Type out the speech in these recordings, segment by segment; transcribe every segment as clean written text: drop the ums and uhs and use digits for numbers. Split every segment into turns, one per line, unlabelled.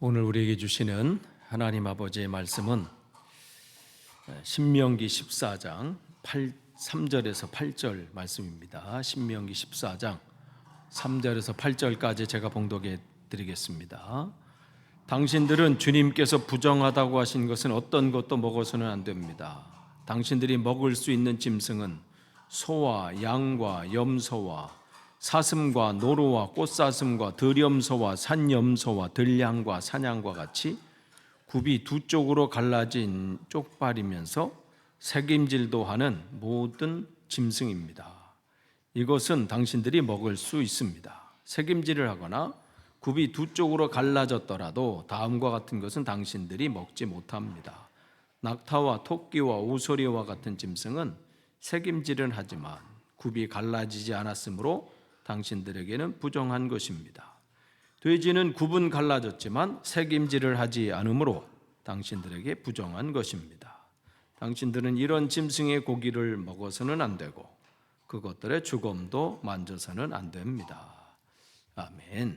오늘 우리에게 주시는 하나님 아버지의 말씀은 신명기 14장 3절에서 8절 말씀입니다. 신명기 14장 3절에서 8절까지 제가 봉독해 드리겠습니다. 당신들은 주님께서 부정하다고 하신 것은 어떤 것도 먹어서는 안 됩니다. 당신들이 먹을 수 있는 짐승은 소와 양과 염소와 사슴과 노루와 꽃사슴과 들염소와 산염소와 들양과 사냥과 같이 굽이 두 쪽으로 갈라진 쪽발이면서 새김질도 하는 모든 짐승입니다. 이것은 당신들이 먹을 수 있습니다. 새김질을 하거나 굽이 두 쪽으로 갈라졌더라도 다음과 같은 것은 당신들이 먹지 못합니다. 낙타와 토끼와 오소리와 같은 짐승은 새김질은 하지만 굽이 갈라지지 않았으므로 당신들에게는 부정한 것입니다. 돼지는 굽은 갈라졌지만 새김질을 하지 않으므로 당신들에게 부정한 것입니다. 당신들은 이런 짐승의 고기를 먹어서는 안 되고 그것들의 주검도 만져서는 안 됩니다. 아멘.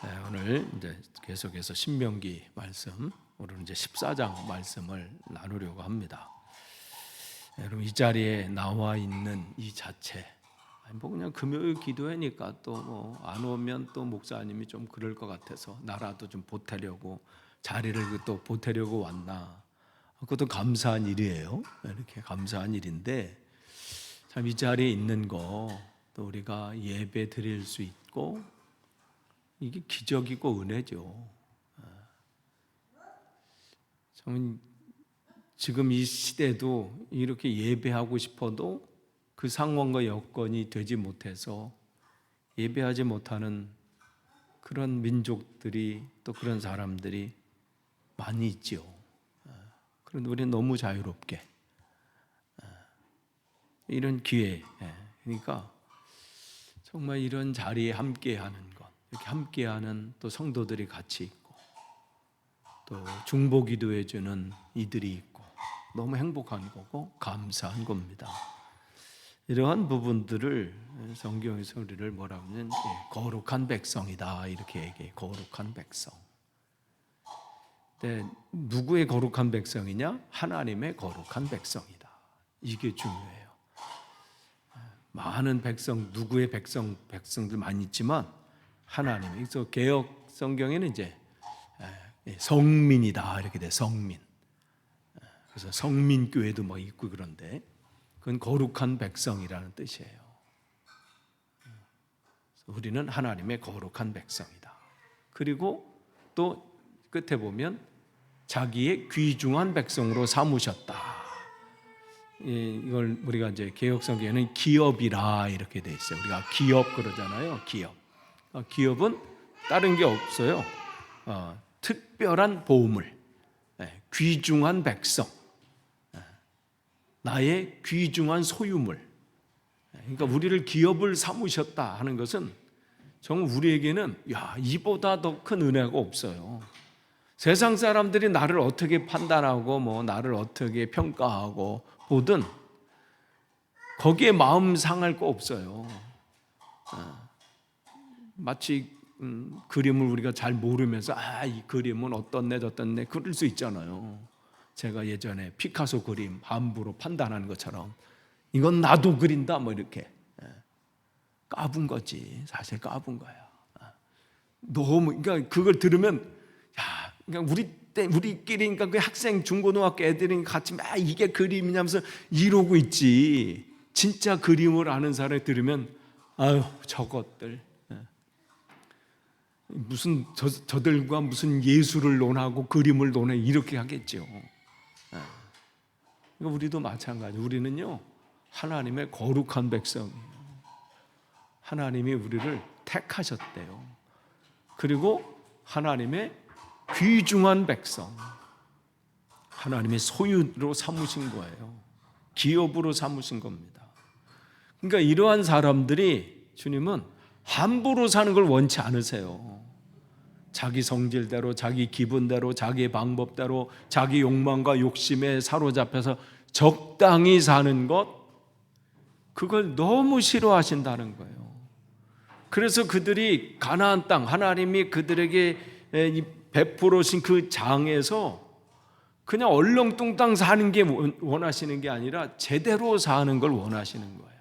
네, 오늘 이제 계속해서 신명기 말씀, 오늘 이제 14장 말씀을 나누려고 합니다. 여러분, 이 자리에 나와 있는 이 자체, 뭐 그냥 금요일 기도회니까 또 뭐 안 오면 또 목사님이 좀 그럴 것 같아서 나라도 좀 보태려고, 자리를 또 보태려고 왔나, 그것도 감사한 일이에요. 이렇게 감사한 일인데, 참 이 자리에 있는 거 또 우리가 예배 드릴 수 있고, 이게 기적이고 은혜죠. 참 지금 이 시대도 이렇게 예배하고 싶어도 그 상황과 여건이 되지 못해서 예배하지 못하는 그런 민족들이, 또 그런 사람들이 많이 있죠. 그런데 우리는 너무 자유롭게 이런 기회, 그러니까 정말 이런 자리에 함께하는 것, 이렇게 함께하는 또 성도들이 같이 있고, 또 중보기도해 주는 이들이 있고, 너무 행복한 거고 감사한 겁니다. 이러한 부분들을 성경에서 우리를 뭐라 하면 거룩한 백성이다 이렇게 얘기해. 거룩한 백성. 근데 누구의 거룩한 백성이냐? 하나님의 거룩한 백성이다. 이게 중요해요. 많은 백성, 누구의 백성들 많이 있지만 하나님. 그래서 개역 성경에는 이제 성민이다 이렇게 돼. 성민. 그래서 성민교회도 뭐 있고 그런데 그건 거룩한 백성이라는 뜻이에요. 우리는 하나님의 거룩한 백성이다. 그리고 또 끝에 보면 자기의 귀중한 백성으로 삼으셨다. 이걸 우리가 이제 개역성경에는 기업이라 이렇게 돼 있어요. 우리가 기업 그러잖아요. 기업. 기업은 다른 게 없어요. 특별한 보물, 귀중한 백성, 나의 귀중한 소유물. 그러니까 우리를 기업을 삼으셨다 하는 것은 정말 우리에게는 이보다 더 큰 은혜가 없어요. 세상 사람들이 나를 어떻게 판단하고 뭐 나를 어떻게 평가하고 보든 거기에 마음 상할 거 없어요. 마치 그림을 우리가 잘 모르면서 이 그림은 어떻네 저떻네 그럴 수 있잖아요. 제가 예전에 피카소 그림 함부로 판단하는 것처럼 이건 나도 그린다 뭐 이렇게 까분 거지. 사실 까분 거야. 너무 그러니까 그걸 들으면 그러니까 우리끼리 그러니까 그 학생 중고등학교 애들이 같이 막 이게 그림이냐면서 이러고 있지. 진짜 그림을 아는 사람이 들으면 아유 저것들 무슨 저들과 무슨 예술을 논하고 그림을 논해 이렇게 하겠죠. 우리도 마찬가지. 우리는요 하나님의 거룩한 백성이에요. 하나님이 우리를 택하셨대요. 그리고 하나님의 귀중한 백성, 하나님의 소유로 삼으신 거예요. 기업으로 삼으신 겁니다. 그러니까 이러한 사람들이 주님은 함부로 사는 걸 원치 않으세요. 자기 성질대로, 자기 기분대로, 자기 방법대로, 자기 욕망과 욕심에 사로잡혀서 적당히 사는 것, 그걸 너무 싫어하신다는 거예요. 그래서 그들이 가나안 땅, 하나님이 그들에게 베풀어신 그 장에서 그냥 얼렁뚱땅 사는 게 원하시는 게 아니라 제대로 사는 걸 원하시는 거예요.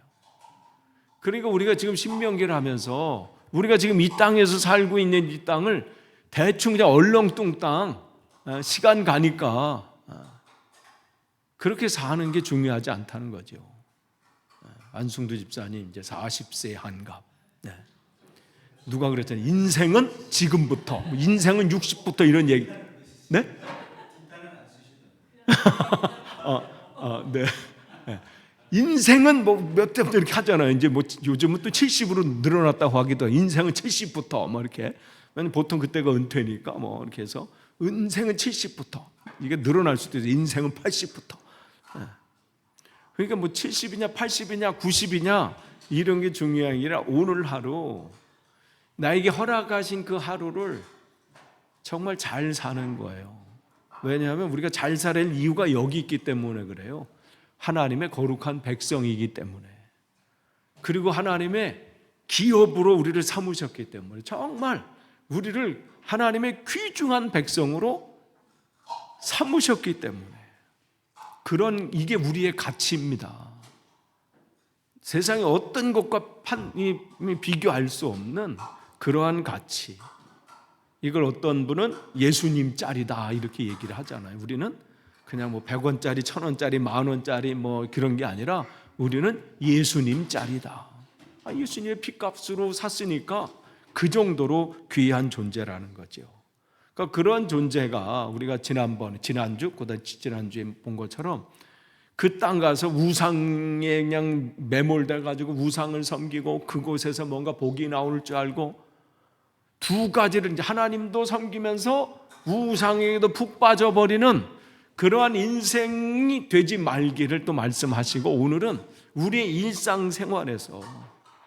그러니까 우리가 지금 신명기를 하면서 우리가 지금 이 땅에서 살고 있는 이 땅을 대충 그냥 얼렁뚱땅 시간 가니까 그렇게 사는 게 중요하지 않다는 거죠. 안승두 집사님 이제 40세 한갑. 누가 그랬잖아요. 인생은 지금부터, 인생은 60부터 이런 얘기. 네? 네. 인생은 뭐 몇 대부터 이렇게 하잖아요. 이제 뭐 요즘은 또 70으로 늘어났다고 하기도 하고, 인생은 70부터 뭐 이렇게. 보통 그때가 은퇴니까 뭐 이렇게 해서 인생은 70부터 이게 늘어날 수도 있어요. 인생은 80부터. 그러니까 뭐 70이냐 80이냐 90이냐 이런 게 중요한 게 아니라 오늘 하루 나에게 허락하신 그 하루를 정말 잘 사는 거예요. 왜냐하면 우리가 잘 살아야 이유가 여기 있기 때문에 그래요. 하나님의 거룩한 백성이기 때문에, 그리고 하나님의 기업으로 우리를 삼으셨기 때문에 정말 우리를 하나님의 귀중한 백성으로 삼으셨기 때문에 그런 이게 우리의 가치입니다. 세상에 어떤 것과 비교할 수 없는 그러한 가치. 이걸 어떤 분은 예수님 짤이다 이렇게 얘기를 하잖아요. 우리는 그냥 뭐 100원짜리, 1000원짜리, 10,000원짜리 뭐 그런 게 아니라 우리는 예수님 짤이다. 예수님의 피값으로 샀으니까 그 정도로 귀한 존재라는 거죠. 그러니까 그런 존재가 우리가 지난주에 본 것처럼 그 땅 가서 우상에 그냥 매몰돼 가지고 우상을 섬기고 그곳에서 뭔가 복이 나올 줄 알고 두 가지를 이제 하나님도 섬기면서 우상에도 푹 빠져버리는 그러한 인생이 되지 말기를 또 말씀하시고, 오늘은 우리의 일상생활에서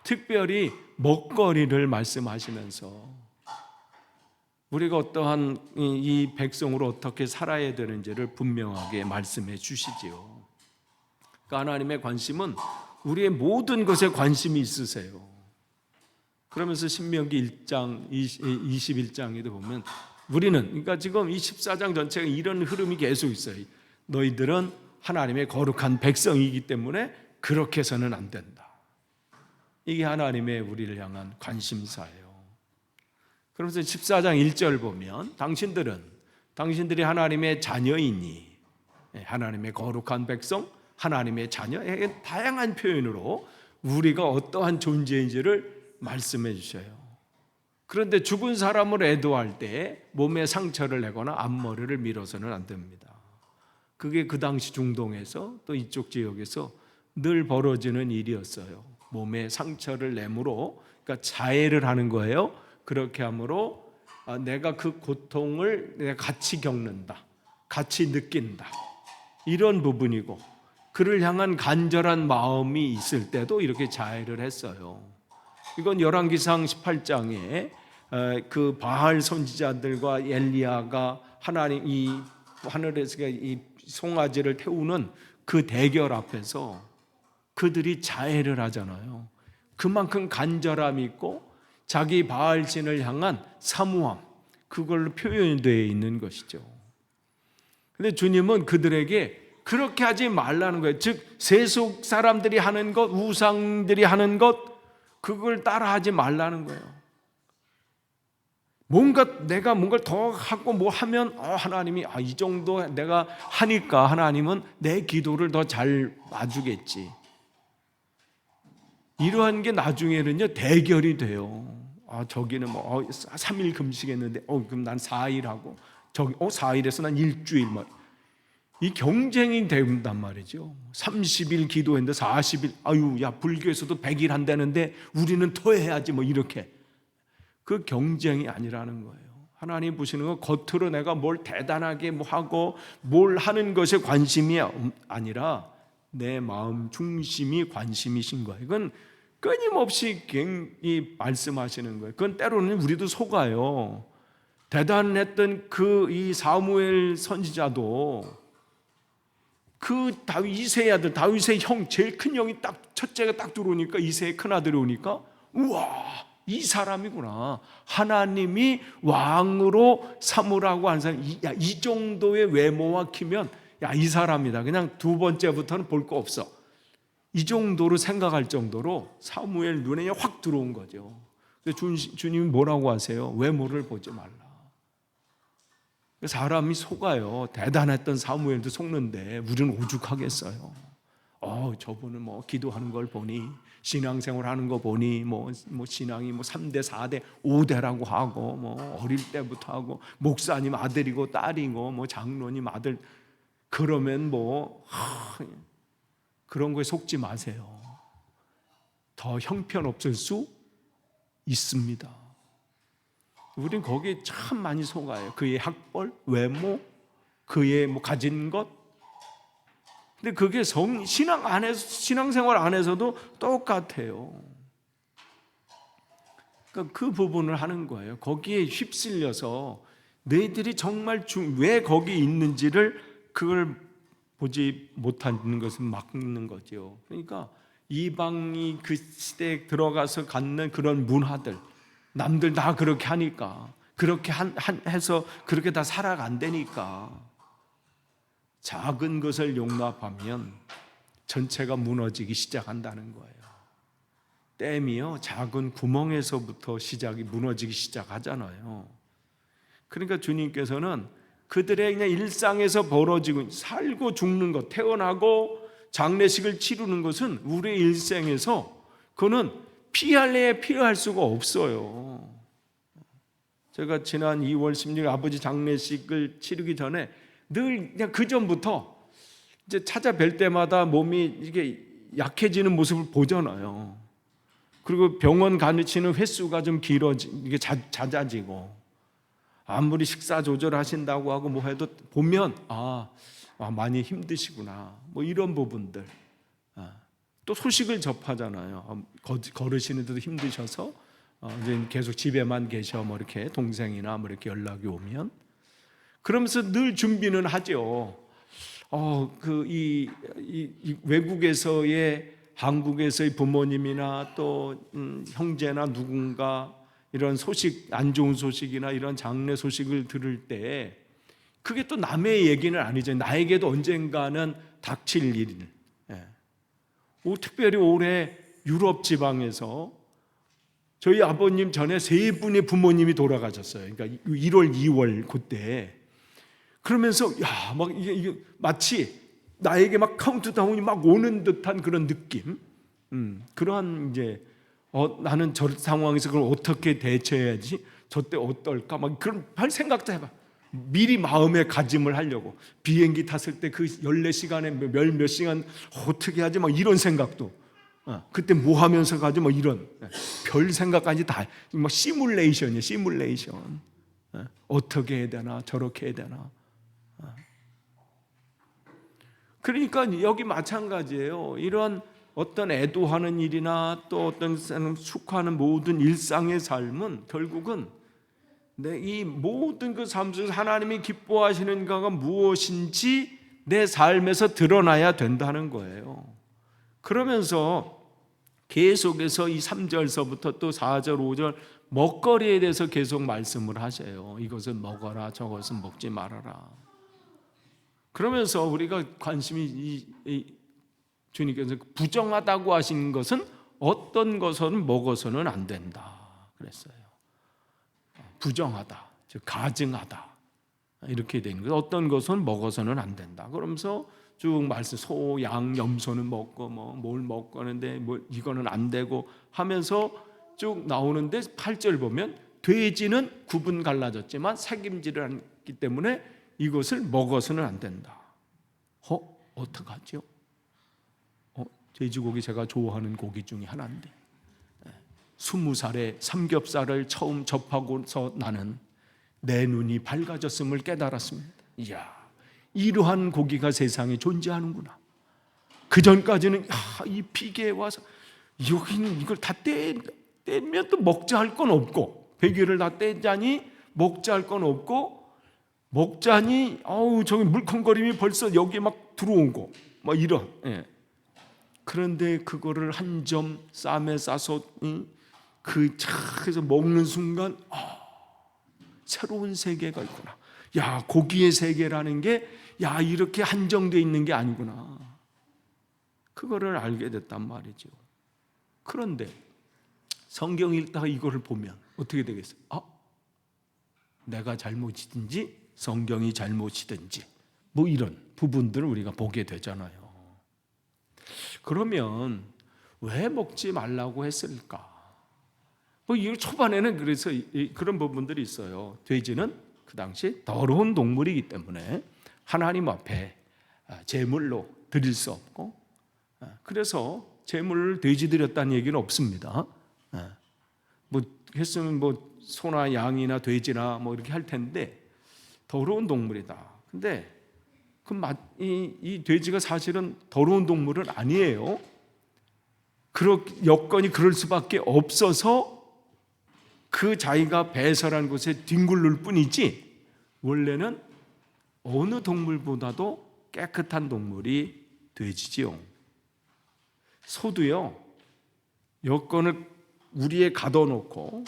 특별히 먹거리를 말씀하시면서 우리가 어떠한 이 백성으로 어떻게 살아야 되는지를 분명하게 말씀해 주시지요. 그러니까 하나님의 관심은 우리의 모든 것에 관심이 있으세요. 그러면서 신명기 1장 21장에도 보면 우리는, 그러니까 지금 이 14장 전체가 이런 흐름이 계속 있어요. 너희들은 하나님의 거룩한 백성이기 때문에 그렇게 해서는 안 된다. 이게 하나님의 우리를 향한 관심사예요. 그러면서 14장 1절 보면 당신들이 하나님의 자녀이니, 하나님의 거룩한 백성, 하나님의 자녀, 다양한 표현으로 우리가 어떠한 존재인지를 말씀해 주셔요. 그런데 죽은 사람을 애도할 때 몸에 상처를 내거나 앞머리를 밀어서는 안 됩니다. 그게 그 당시 중동에서 또 이쪽 지역에서 늘 벌어지는 일이었어요. 몸에 상처를 내므로, 그러니까 자해를 하는 거예요. 그렇게 함으로 내가 그 고통을 내가 같이 겪는다, 같이 느낀다, 이런 부분이고, 그를 향한 간절한 마음이 있을 때도 이렇게 자해를 했어요. 이건 열왕기상 18장에 그 바알 선지자들과 엘리야가 하나님 이 하늘에서 이 송아지를 태우는 그 대결 앞에서 그들이 자해를 하잖아요. 그만큼 간절함이 있고 자기 바알신을 향한 사모함, 그걸로 표현되어 있는 것이죠. 근데 주님은 그들에게 그렇게 하지 말라는 거예요. 즉 세속 사람들이 하는 것, 우상들이 하는 것, 그걸 따라하지 말라는 거예요. 내가 뭔가를 더 하고 뭐 하면 하나님이 이 정도 내가 하니까 하나님은 내 기도를 더 잘 봐주겠지. 이러한 게 나중에는요 대결이 돼요. 저기는 뭐 3일 금식했는데 그럼 난 4일 하고, 저기 4일에서 난 일주일, 이 경쟁이 된단 말이죠. 30일 기도했는데 40일, 야 불교에서도 100일 한다는데 우리는 더 해야지, 뭐 이렇게. 그 경쟁이 아니라는 거예요. 하나님 보시는 건 겉으로 내가 뭘 대단하게 뭐 하고 뭘 하는 것에 관심이 아니라 내 마음 중심이 관심이신 거예요. 이건 끊임없이 말씀하시는 거예요. 그건 때로는 우리도 속아요. 대단했던 이 사무엘 선지자도 그 이새의 아들, 다윗의 형, 제일 큰 형이 첫째가 딱 들어오니까, 이새의 큰 아들이 오니까 우와 이 사람이구나. 하나님이 왕으로 삼으라고 하는 사람, 이 정도의 외모와 키면 이 사람이다. 그냥 두 번째부터는 볼 거 없어. 이 정도로 생각할 정도로 사무엘 눈에 확 들어온 거죠. 주님이 뭐라고 하세요? 외모를 보지 말라. 사람이 속아요. 대단했던 사무엘도 속는데 우리는 오죽하겠어요. 저분은 뭐 기도하는 걸 보니, 신앙생활 하는 거 보니 뭐 신앙이 3대, 4대, 5대라고 하고 뭐 어릴 때부터 하고 목사님 아들이고 딸이고 뭐 장로님 아들, 그러면 그런 거에 속지 마세요. 더 형편없을 수 있습니다. 우린 거기에 참 많이 속아요. 그의 학벌, 외모, 그의 가진 것. 근데 그게 신앙생활 안에서도 똑같아요. 그러니까 그 부분을 하는 거예요. 거기에 휩쓸려서 너희들이 정말 왜 거기 있는지를 그걸 보지 못하는 것은 막는 거죠. 그러니까 이방이 그 시대에 들어가서 갖는 그런 문화들, 남들 다 그렇게 하니까, 그렇게 해서 그렇게 다 살아간다니까, 작은 것을 용납하면 전체가 무너지기 시작한다는 거예요. 댐이요, 작은 구멍에서부터 무너지기 시작하잖아요. 그러니까 주님께서는 그들의 그냥 일상에서 벌어지고 살고 죽는 것, 태어나고 장례식을 치르는 것은 우리의 일생에서 그거는 피할 수가 없어요. 제가 지난 2월 16일 아버지 장례식을 치르기 전에 늘 그냥 그 전부터 이제 찾아뵐 때마다 몸이 이게 약해지는 모습을 보잖아요. 그리고 병원 가르치는 횟수가 좀 이게 잦아지고, 아무리 식사 조절하신다고 하고 뭐 해도 보면 많이 힘드시구나, 뭐 이런 부분들. 또 소식을 접하잖아요. 걸으시는데도 힘드셔서 이제 계속 집에만 계셔, 뭐 이렇게 동생이나 뭐 이렇게 연락이 오면, 그러면서 늘 준비는 하죠. 이 외국에서의, 한국에서의 부모님이나 또 형제나 누군가 이런 소식, 안 좋은 소식이나 이런 장례 소식을 들을 때 그게 또 남의 얘기는 아니죠. 나에게도 언젠가는 닥칠 일. 특별히 올해 유럽 지방에서 저희 아버님 전에 3분의 부모님이 돌아가셨어요. 그러니까 1월, 2월 그때. 그러면서 막 이게 마치 나에게 막 카운트다운이 막 오는 듯한 그런 느낌. 그러한 이제 나는 저 상황에서 그걸 어떻게 대처해야지? 저 때 어떨까? 막 그런 생각도 해봐. 미리 마음에 가짐을 하려고, 비행기 탔을 때 그 14시간에 몇 시간 어떻게 하지? 막 이런 생각도, 그때 뭐 하면서 가지? 뭐 이런 별 생각까지 다 막 시뮬레이션이에요. 시뮬레이션. 어떻게 해야 되나? 저렇게 해야 되나? 그러니까 여기 마찬가지예요. 이런 어떤 애도하는 일이나 또 어떤 축하하는 모든 일상의 삶은 결국은 이 모든 그 삶 속에서 하나님이 기뻐하시는 것가 무엇인지 내 삶에서 드러나야 된다는 거예요. 그러면서 계속해서 이 3절서부터 또 4절, 5절 먹거리에 대해서 계속 말씀을 하세요. 이것을 먹어라, 저것은 먹지 말아라. 그러면서 우리가 관심이 주님께서 부정하다고 하신 것은 어떤 것은 먹어서는 안 된다 그랬어요. 부정하다, 즉 가증하다, 이렇게 된 거예요. 어떤 것은 먹어서는 안 된다. 그러면서 쭉 말씀, 소, 양, 염소는 먹고 뭘 먹고 하는데 이거는 안 되고 하면서 쭉 나오는데 8절 보면 돼지는 구분 갈라졌지만 새김질을 했기 때문에 이것을 먹어서는 안 된다. 어떡하죠? 돼지고기 제가 좋아하는 고기 중에 하나인데 20살에 삼겹살을 처음 접하고서 나는 내 눈이 밝아졌음을 깨달았습니다. 이야, 이러한 고기가 세상에 존재하는구나. 그 전까지는 이 비계에 와서 여기는 이걸 다 떼면 또 먹자 할 건 없고, 베개를 다 떼자니 먹자 할 건 없고, 먹자니 저기 물컹거림이 벌써 여기에 막 들어오고 막 이런. 그런데 그거를 한 점 쌈에 싸서 그래서 먹는 순간 새로운 세계가 있구나. 야, 고기의 세계라는 게 이렇게 한정되어 있는 게 아니구나. 그거를 알게 됐단 말이죠. 그런데 성경 읽다가 이거를 보면 어떻게 되겠어요? 내가 잘못이든지 성경이 잘못이든지 뭐 이런 부분들을 우리가 보게 되잖아요. 그러면 왜 먹지 말라고 했을까? 이 초반에는 그래서 그런 부분들이 있어요. 돼지는 그 당시 더러운 동물이기 때문에 하나님 앞에 제물로 드릴 수 없고, 그래서 제물을 돼지 드렸다는 얘기는 없습니다. 뭐 했으면 뭐 소나 양이나 돼지나 뭐 이렇게 할 텐데 더러운 동물이다. 근데 이 돼지가 사실은 더러운 동물은 아니에요. 여건이 그럴 수밖에 없어서 그 자기가 배설한 곳에 뒹굴를 뿐이지, 원래는 어느 동물보다도 깨끗한 동물이 돼지지요. 소도요, 여건을 우리에 가둬놓고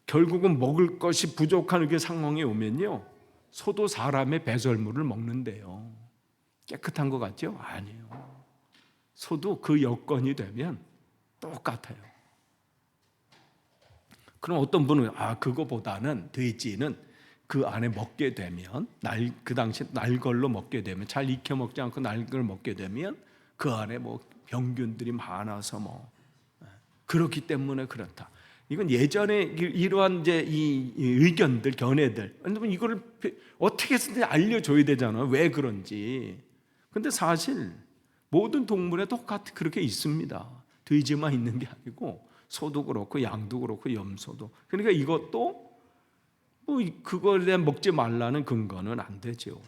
결국은 먹을 것이 부족한 그 상황에 오면요, 소도 사람의 배설물을 먹는데요. 깨끗한 것 같죠? 아니에요. 소도 그 여건이 되면 똑같아요. 그럼 어떤 분은 그거보다는 돼지는 그 안에 먹게 되면 그 당시 날걸로 먹게 되면, 잘 익혀 먹지 않고 날걸 먹게 되면 그 안에 뭐 병균들이 많아서 그렇기 때문에 그렇다. 이건 예전에 이러한 이제 이 의견들, 견해들, 왜냐면 이거를 어떻게 해서든 알려줘야 되잖아요. 왜 그런지. 근데 사실 모든 동물에 똑같이 그렇게 있습니다. 돼지만 있는 게 아니고 소도 그렇고 양도 그렇고 염소도. 그러니까 이것도 그거에 대한 먹지 말라는 근거는 안 되죠.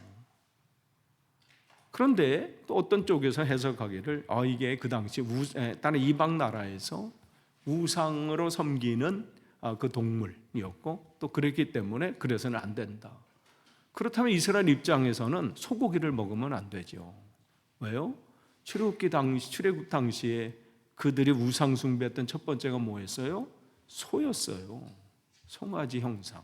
그런데 또 어떤 쪽에서 해석하기를 이게 그 당시 다른 이방 나라에서 우상으로 섬기는 그 동물이었고, 또 그랬기 때문에 그래서는 안 된다. 그렇다면 이스라엘 입장에서는 소고기를 먹으면 안 되죠. 왜요? 출애굽 당시에 그들이 우상 숭배했던 첫 번째가 뭐였어요? 소였어요. 송아지 형상.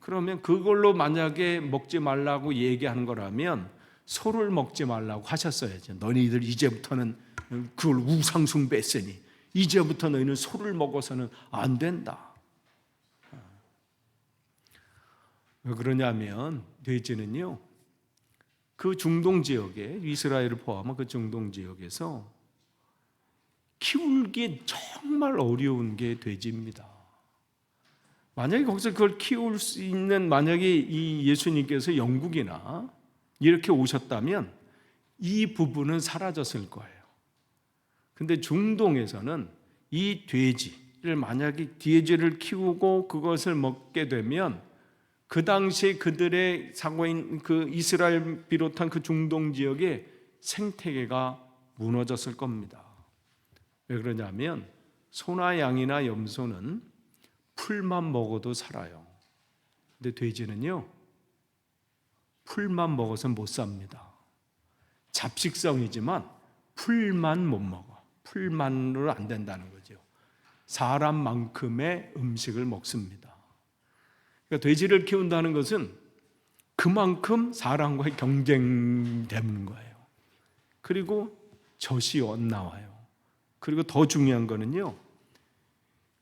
그러면 그걸로 만약에 먹지 말라고 얘기하는 거라면 소를 먹지 말라고 하셨어야죠. 너희들 이제부터는 그걸 우상 숭배했으니 이제부터 너희는 소를 먹어서는 안 된다. 왜 그러냐면 돼지는요, 그 중동 지역에, 이스라엘을 포함한 그 중동 지역에서 키우기 정말 어려운 게 돼지입니다. 만약에 거기서 그걸 키울 수 있는, 만약에 이 예수님께서 영국이나 이렇게 오셨다면 이 부분은 사라졌을 거예요. 근데 중동에서는 이 돼지를, 만약에 돼지를 키우고 그것을 먹게 되면 그 당시에 그들의 상고인 그 이스라엘 비롯한 그 중동 지역의 생태계가 무너졌을 겁니다. 왜 그러냐면 소나 양이나 염소는 풀만 먹어도 살아요. 근데 돼지는요, 풀만 먹어서 못 삽니다. 잡식성이지만 풀만 못 먹어. 풀만으로 안 된다는 거죠. 사람만큼의 음식을 먹습니다. 그러니까 돼지를 키운다는 것은 그만큼 사람과의 경쟁되는 거예요. 그리고 젖이 나와요. 그리고 더 중요한 거는요,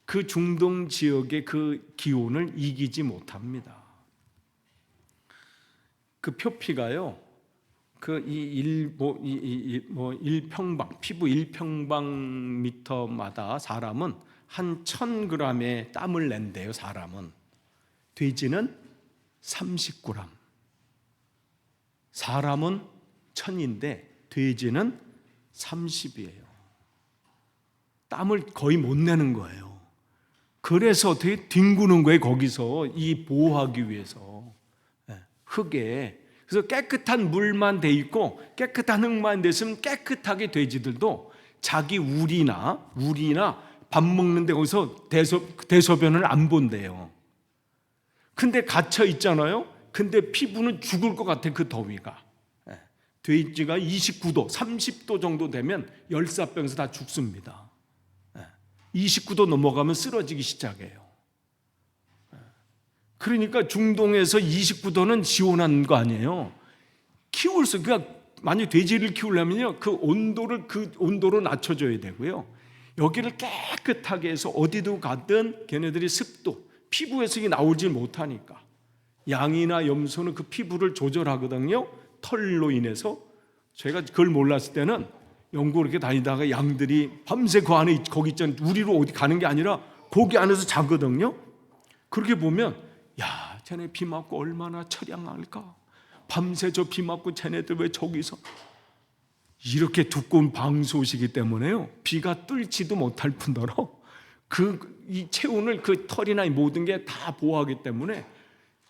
그 중동 지역의 그 기온을 이기지 못합니다. 그 표피가요, 일평방, 피부 1평방미터마다 사람은 한 1000g의 땀을 낸대요. 사람은. 돼지는 30g. 사람은 1000인데 돼지는 30이에요. 땀을 거의 못 내는 거예요. 그래서 어떻게 뒹구는 거예요. 거기서 이 보호하기 위해서. 흙에. 그래서 깨끗한 물만 돼 있고 깨끗한 흙만 됐으면 깨끗하게 돼지들도 자기 우리나 밥 먹는데 거기서 대소변을 안 본대요. 근데 갇혀 있잖아요. 근데 피부는 죽을 것 같아, 그 더위가. 돼지가 29도, 30도 정도 되면 열사병에서 다 죽습니다. 29도 넘어가면 쓰러지기 시작해요. 그러니까 중동에서 29도는 시원한 거 아니에요. 그러니까 만약 돼지를 키우려면요, 그 온도로 낮춰줘야 되고요. 여기를 깨끗하게 해서 어디도 가든 걔네들이 습도, 피부에서 이게 나오질 못하니까 양이나 염소는 그 피부를 조절하거든요. 털로 인해서. 제가 그걸 몰랐을 때는 영국 이렇게 다니다가 양들이 밤새 그 안에 거기 있잖아요. 우리로 어디 가는 게 아니라 거기 안에서 자거든요. 그렇게 보면 야, 쟤네 비 맞고 얼마나 처량할까. 밤새 저 비 맞고 쟤네들 왜 저기서. 이렇게 두꺼운 방소시기 때문에요, 비가 뚫지도 못할 뿐더러 이 체온을 그 털이나 모든 게 다 보호하기 때문에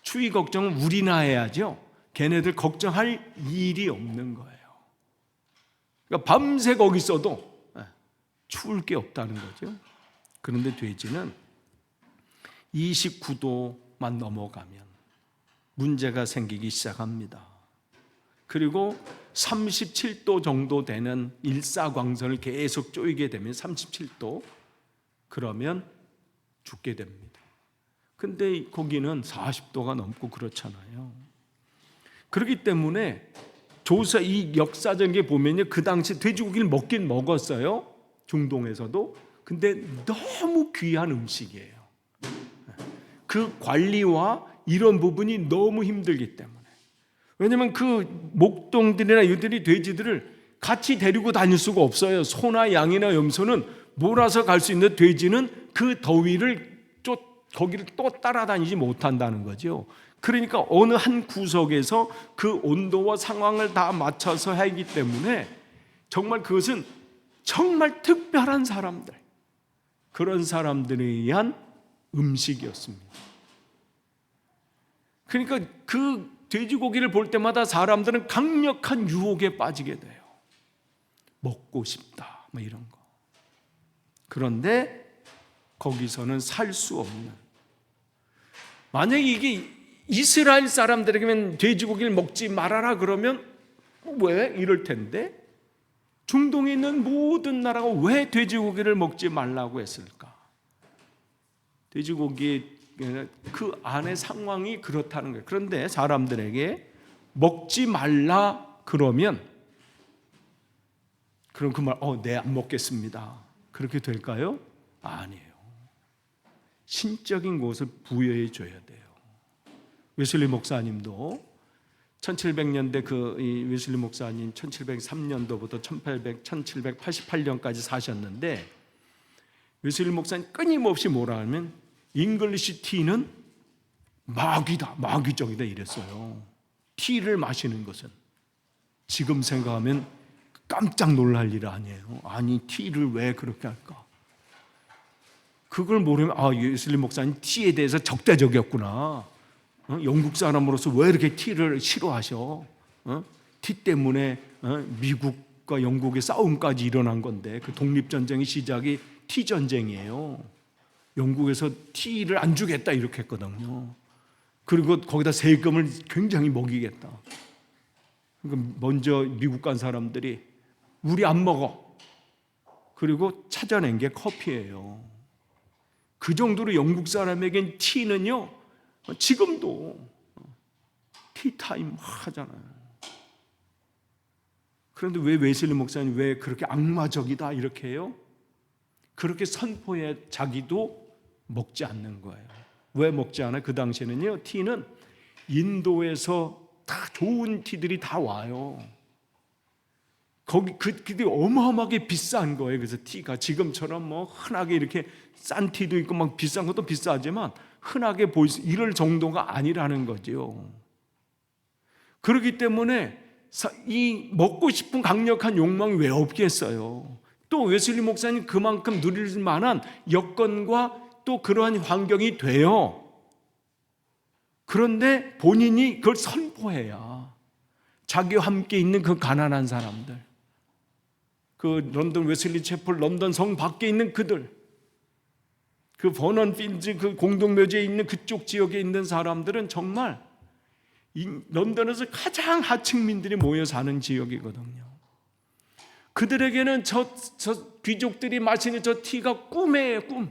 추위 걱정은 우리나 해야죠. 걔네들 걱정할 일이 없는 거예요. 그러니까 밤새 거기 있어도 추울 게 없다는 거죠. 그런데 돼지는 29도만 넘어가면 문제가 생기기 시작합니다. 그리고 37도 정도 되는 일사광선을 계속 쪼이게 되면 37도, 그러면 죽게 됩니다. 근데 거기는 40도가 넘고 그렇잖아요. 그렇기 때문에 이 역사적인 게 보면요, 그 당시 돼지고기를 먹긴 먹었어요, 중동에서도. 근데 너무 귀한 음식이에요. 그 관리와 이런 부분이 너무 힘들기 때문에. 왜냐하면 그 목동들이나 이들이 돼지들을 같이 데리고 다닐 수가 없어요. 소나 양이나 염소는 몰아서 갈 수 있는데 돼지는 그 더위를 거기를 또 따라다니지 못한다는 거죠. 그러니까 어느 한 구석에서 그 온도와 상황을 다 맞춰서 하기 때문에 정말 그것은 정말 특별한 사람들, 그런 사람들에 의한 음식이었습니다. 그러니까 그 돼지고기를 볼 때마다 사람들은 강력한 유혹에 빠지게 돼요. 먹고 싶다, 뭐 이런 거. 그런데 거기서는 살 수 없는. 만약에 이게 이스라엘 사람들에게는 돼지고기를 먹지 말아라 그러면 왜 이럴 텐데, 중동에 있는 모든 나라가 왜 돼지고기를 먹지 말라고 했을까? 돼지고기 그 안의 상황이 그렇다는 거예요. 그런데 사람들에게 먹지 말라 그러면 그럼 그 말, 네, 안 먹겠습니다, 그렇게 될까요? 아니에요. 신적인 것을 부여해 줘야 돼요. 웨슬리 목사님도 1700년대 이 웨슬리 목사님 1703년도부터 1788년까지 사셨는데, 웨슬리 목사님 끊임없이 뭐라 하면 잉글리시 티는 마귀다, 마귀적이다 이랬어요. 티를 마시는 것은. 지금 생각하면 깜짝 놀랄 일 아니에요. 아니, 티를 왜 그렇게 할까? 그걸 모르면 웨슬리 목사님 티에 대해서 적대적이었구나. 영국 사람으로서 왜 이렇게 티를 싫어하셔? 티 때문에 미국과 영국의 싸움까지 일어난 건데, 그 독립전쟁의 시작이 티 전쟁이에요. 영국에서 티를 안 주겠다 이렇게 했거든요. 그리고 거기다 세금을 굉장히 먹이겠다. 그러니까 먼저 미국 간 사람들이 우리 안 먹어. 그리고 찾아낸 게 커피예요. 그 정도로 영국 사람에겐 티는요, 지금도 티타임 하잖아요. 그런데 왜 웨슬리 목사님 왜 그렇게 악마적이다 이렇게 해요? 그렇게 선포해 자기도 먹지 않는 거예요. 왜 먹지 않아요? 그 당시에는요, 티는 인도에서 다 좋은 티들이 다 와요. 그게 어마어마하게 비싼 거예요. 그래서 티가 지금처럼 뭐 흔하게 이렇게 싼 티도 있고 막 비싼 것도 비싸지만 흔하게 이럴 정도가 아니라는 거죠. 그렇기 때문에 이 먹고 싶은 강력한 욕망이 왜 없겠어요? 또 웨슬리 목사님 그만큼 누릴 만한 여건과 또 그러한 환경이 돼요. 그런데 본인이 그걸 선포해야 자기와 함께 있는 그 가난한 사람들, 그 런던 웨슬리 채플 런던 성 밖에 있는 그들, 그 버넌 필즈 그 공동묘지에 있는 그쪽 지역에 있는 사람들은 정말 런던에서 가장 하층민들이 모여 사는 지역이거든요. 그들에게는 저 귀족들이 마시는 저 티가 꿈이에요, 꿈.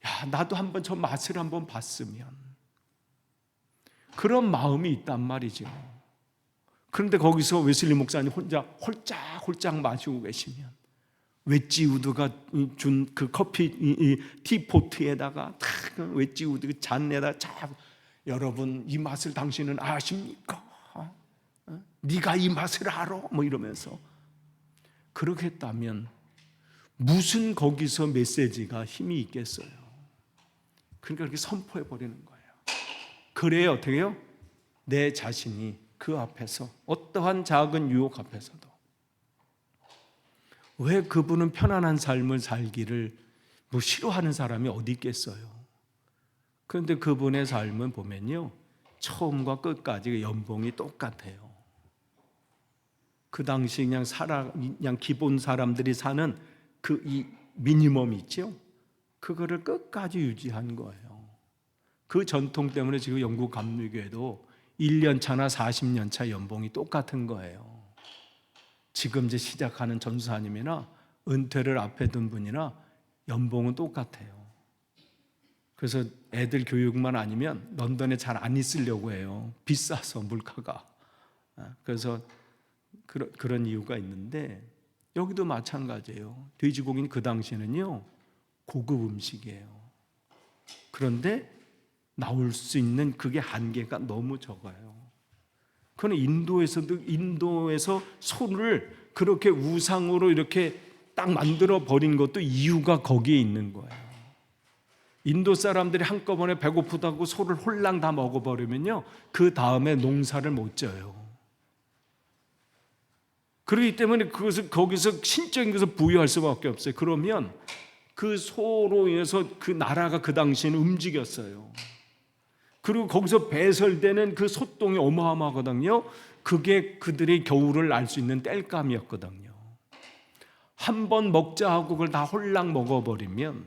야, 나도 한번 저 맛을 한번 봤으면. 그런 마음이 있단 말이죠. 그런데 거기서 웨슬리 목사님 혼자 홀짝홀짝 마시고 계시면 웨지 우드가 준 그 커피 티포트에다가 탁 웨지 우드 그 잔에다 쫙, 여러분 이 맛을 당신은 아십니까? 네가 이 맛을 알아? 뭐 이러면서 그렇게 했다면 무슨 거기서 메시지가 힘이 있겠어요? 그러니까 그렇게 선포해 버리는 거예요. 그래야 어떻게 해요? 내 자신이 그 앞에서 어떠한 작은 유혹 앞에서도, 왜 그분은 편안한 삶을 살기를 뭐 싫어하는 사람이 어디 있겠어요? 그런데 그분의 삶은 보면요, 처음과 끝까지 연봉이 똑같아요. 그 당시 그냥 기본 사람들이 사는 그 이 미니멈 있죠? 그거를 끝까지 유지한 거예요. 그 전통 때문에 지금 영국 감리교회도 1년 차나 40년 차 연봉이 똑같은 거예요. 지금 이제 시작하는 전사님이나 은퇴를 앞에 둔 분이나 연봉은 똑같아요. 그래서 애들 교육만 아니면 런던에 잘 안 있으려고 해요. 비싸서 물가가. 그래서 그런 이유가 있는데 여기도 마찬가지예요. 돼지고기는 그 당시에는요 고급 음식이에요. 그런데 나올 수 있는 그게 한계가 너무 적어요. 그건 인도에서 소를 그렇게 우상으로 이렇게 딱 만들어 버린 것도 이유가 거기에 있는 거예요. 인도 사람들이 한꺼번에 배고프다고 소를 홀랑 다 먹어버리면요 그 다음에 농사를 못 져요. 그렇기 때문에 그것을 거기서 신적인 것을 부여할 수밖에 없어요. 그러면 그 소로 인해서 그 나라가 그 당시에는 움직였어요. 그리고 거기서 배설되는 그 소똥이 어마어마하거든요. 그게 그들의 겨울을 알 수 있는 땔감이었거든요. 한 번 먹자 하고 그걸 다 홀랑 먹어버리면,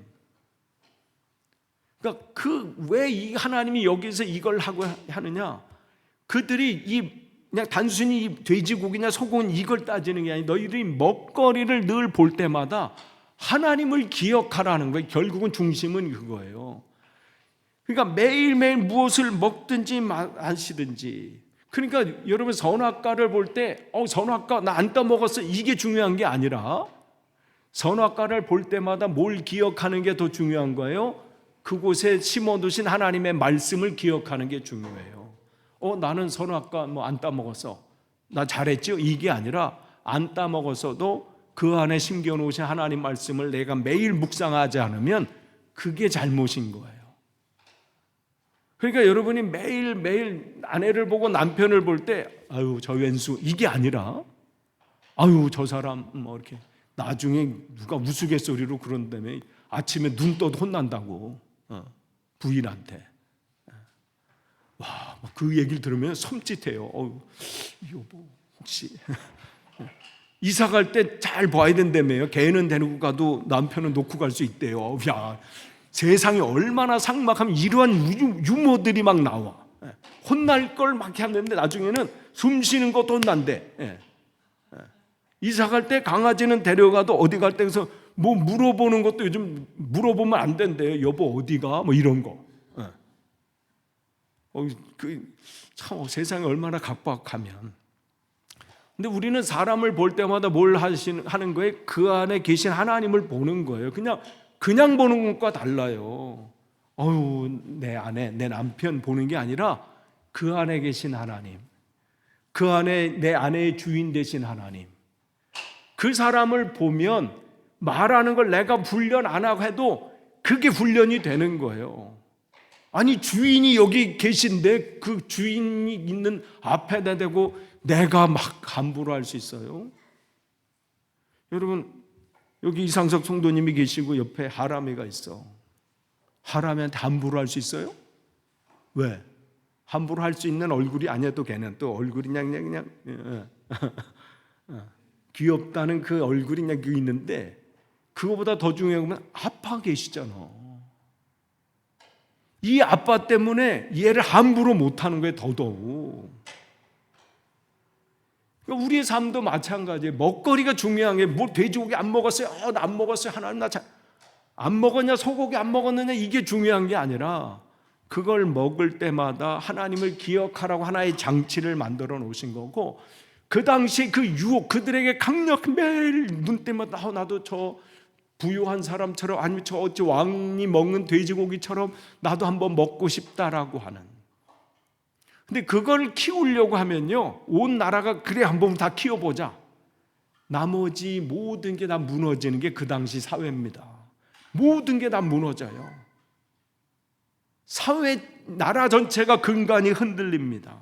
그러니까 왜 이 하나님이 여기서 이걸 하고 하느냐? 그들이 그냥 단순히 돼지고기냐 소고기냐 이걸 따지는 게 아니라 너희들이 먹거리를 늘 볼 때마다 하나님을 기억하라는 거예요. 결국은 중심은 그거예요. 그러니까 매일매일 무엇을 먹든지 마시든지, 그러니까 여러분 선악과를 볼 때 선악과 나 안 따먹었어 이게 중요한 게 아니라 선악과를 볼 때마다 뭘 기억하는 게 더 중요한 거예요. 그곳에 심어두신 하나님의 말씀을 기억하는 게 중요해요. 나는 선악과 안 따먹었어 나 잘했죠? 이게 아니라 안 따먹었어도 그 안에 심겨놓으신 하나님 말씀을 내가 매일 묵상하지 않으면 그게 잘못인 거예요. 그러니까 여러분이 매일매일 아내를 보고 남편을 볼 때 아유 저 왼수 이게 아니라 아유 저 사람 이렇게 나중에 누가 우스갯소리로 그런다며 아침에 눈 떠도 혼난다고 부인한테. 와, 그 얘기를 들으면 섬찟해요. 여보 혹시 이사 갈 때 잘 봐야 된다며요. 걔는 데리고 가도 남편은 놓고 갈 수 있대요. 야, 세상에 얼마나 삭막하면 이러한 유머들이 막 나와. 혼날 걸 막 하는데 나중에는 숨 쉬는 것도 혼난대. 이사 갈 때 강아지는 데려가도 어디 갈 때 그래서 뭐 물어보는 것도 요즘 물어보면 안 된대요. 여보 어디가? 뭐 이런 거. 참 세상이 얼마나 각박하면. 근데 우리는 사람을 볼 때마다 뭘 하는 거예요? 그 안에 계신 하나님을 보는 거예요. 그냥 보는 것과 달라요. 내 아내, 내 남편 보는 게 아니라 그 안에 계신 하나님, 그 안에 내 아내의 주인 되신 하나님, 그 사람을 보면 말하는 걸 내가 훈련 안 하고 해도 그게 훈련이 되는 거예요. 아니 주인이 여기 계신데 그 주인이 있는 앞에다 대고 내가 막 함부로 할 수 있어요? 여러분 여기 이상석 성도님이 계시고 옆에 하람이가 있어. 하람이한테 함부로 할 수 있어요? 왜? 함부로 할 수 있는 얼굴이 아니야. 또 걔는 또 얼굴이 그냥 귀엽다는 그 얼굴이 그냥 있는데 그거보다 더 중요한 건 아빠 계시잖아. 이 아빠 때문에 얘를 함부로 못하는 거예요. 더더욱. 그러니까 우리의 삶도 마찬가지예요. 먹거리가 중요한 게 뭐 돼지고기 안 먹었어요? 나 안 먹었어요. 하나님 안 먹었냐? 소고기 안 먹었느냐? 이게 중요한 게 아니라 그걸 먹을 때마다 하나님을 기억하라고 하나의 장치를 만들어 놓으신 거고, 그 당시 그 유혹, 그들에게 강력, 매일 눈 때마다 나도 저 부유한 사람처럼, 아니면 저 왕이 먹는 돼지고기처럼 나도 한번 먹고 싶다라고 하는. 근데 그걸 키우려고 하면요, 온 나라가 그래 한번 다 키워보자, 나머지 모든 게 다 무너지는 게 그 당시 사회입니다. 모든 게 다 무너져요. 사회, 나라 전체가 근간이 흔들립니다.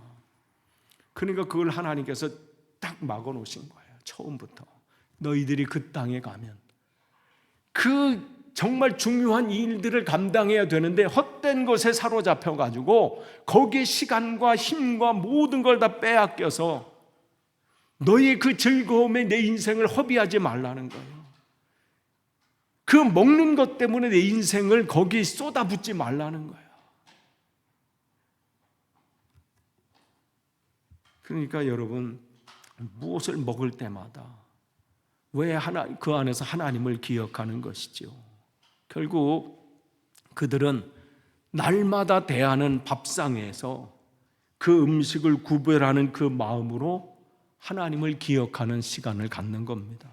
그러니까 그걸 하나님께서 딱 막아놓으신 거예요. 처음부터 너희들이 그 땅에 가면 그 정말 중요한 일들을 감당해야 되는데 헛된 것에 사로잡혀 가지고 거기에 시간과 힘과 모든 걸 다 빼앗겨서 너희 그 즐거움에 내 인생을 허비하지 말라는 거예요. 그 먹는 것 때문에 내 인생을 거기에 쏟아붓지 말라는 거예요. 그러니까 여러분, 무엇을 먹을 때마다 왜 그 안에서 하나님을 기억하는 것이죠. 결국 그들은 날마다 대하는 밥상에서 그 음식을 구별하는 그 마음으로 하나님을 기억하는 시간을 갖는 겁니다.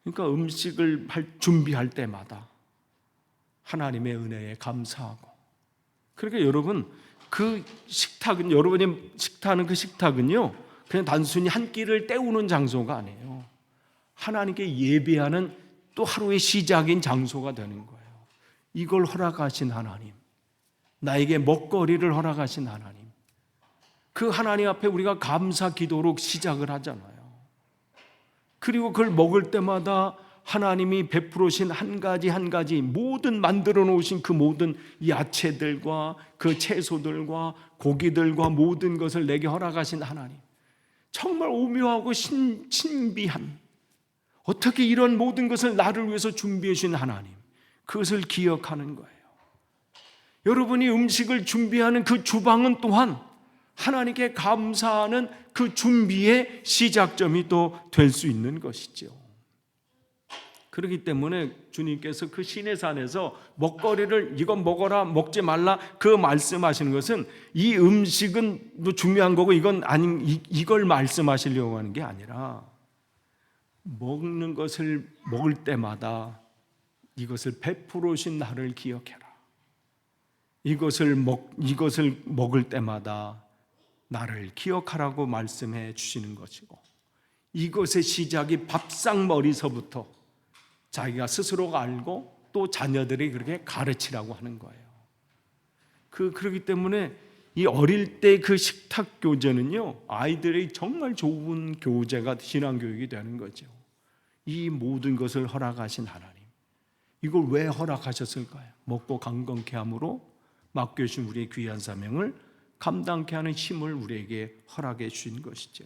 그러니까 음식을 준비할 때마다 하나님의 은혜에 감사하고, 그러니까 여러분, 그 식탁은, 여러분이 식탁하는 그 식탁은요, 그냥 단순히 한 끼를 때우는 장소가 아니에요. 하나님께 예배하는 또 하루의 시작인 장소가 되는 거예요. 이걸 허락하신 하나님, 나에게 먹거리를 허락하신 하나님, 그 하나님 앞에 우리가 감사 기도로 시작을 하잖아요. 그리고 그걸 먹을 때마다 하나님이 베풀으신 한 가지 한 가지 모든 만들어 놓으신 그 모든 야채들과 그 채소들과 고기들과 모든 것을 내게 허락하신 하나님, 정말 오묘하고 신비한, 어떻게 이런 모든 것을 나를 위해서 준비해 주신 하나님, 그것을 기억하는 거예요. 여러분이 음식을 준비하는 그 주방은 또한 하나님께 감사하는 그 준비의 시작점이 또 될 수 있는 것이죠. 그렇기 때문에 주님께서 그 시내 산에서 먹거리를 이건 먹어라 먹지 말라 그 말씀하시는 것은 이 음식은 또 중요한 거고 이건 아닌, 이걸 말씀하시려고 하는 게 아니라 먹는 것을 먹을 때마다 이것을 베풀어 주신 나를 기억해라. 이것을 먹을 때마다 나를 기억하라고 말씀해 주시는 것이고, 이것의 시작이 밥상머리서부터 자기가 스스로가 알고 또 자녀들이 그렇게 가르치라고 하는 거예요. 그렇기 때문에 이 어릴 때 그 식탁 교제는요, 아이들의 정말 좋은 교제가 신앙교육이 되는 거죠. 이 모든 것을 허락하신 하나님, 이걸 왜 허락하셨을까요? 먹고 강건케 함으로 맡겨주신 우리의 귀한 사명을 감당케 하는 힘을 우리에게 허락해 주신 것이죠.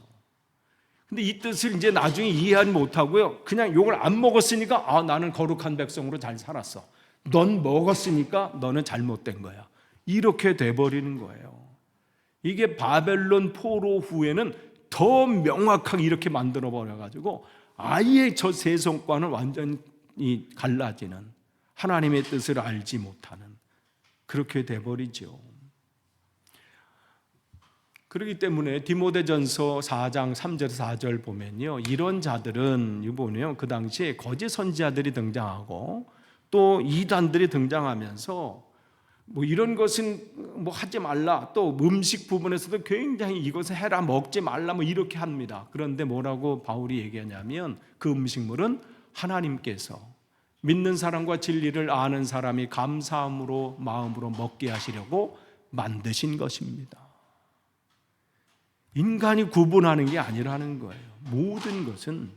근데 이 뜻을 이제 나중에 이해하지 못하고요, 그냥 이걸 안 먹었으니까 나는 거룩한 백성으로 잘 살았어, 넌 먹었으니까 너는 잘못된 거야, 이렇게 돼버리는 거예요. 이게 바벨론 포로 후에는 더 명확하게 이렇게 만들어 버려가지고 아예 저 세속과는 완전히 갈라지는, 하나님의 뜻을 알지 못하는, 그렇게 돼버리죠. 그렇기 때문에 디모데전서 4장 3절 4절 보면요, 이런 자들은 이번에요, 그 당시에 거짓 선지자들이 등장하고 또 이단들이 등장하면서 뭐 이런 것은 뭐 하지 말라, 또 음식 부분에서도 굉장히 이것을 해라 먹지 말라 뭐 이렇게 합니다. 그런데 뭐라고 바울이 얘기하냐면 그 음식물은 하나님께서 믿는 사람과 진리를 아는 사람이 감사함으로 마음으로 먹게 하시려고 만드신 것입니다. 인간이 구분하는 게 아니라는 거예요. 모든 것은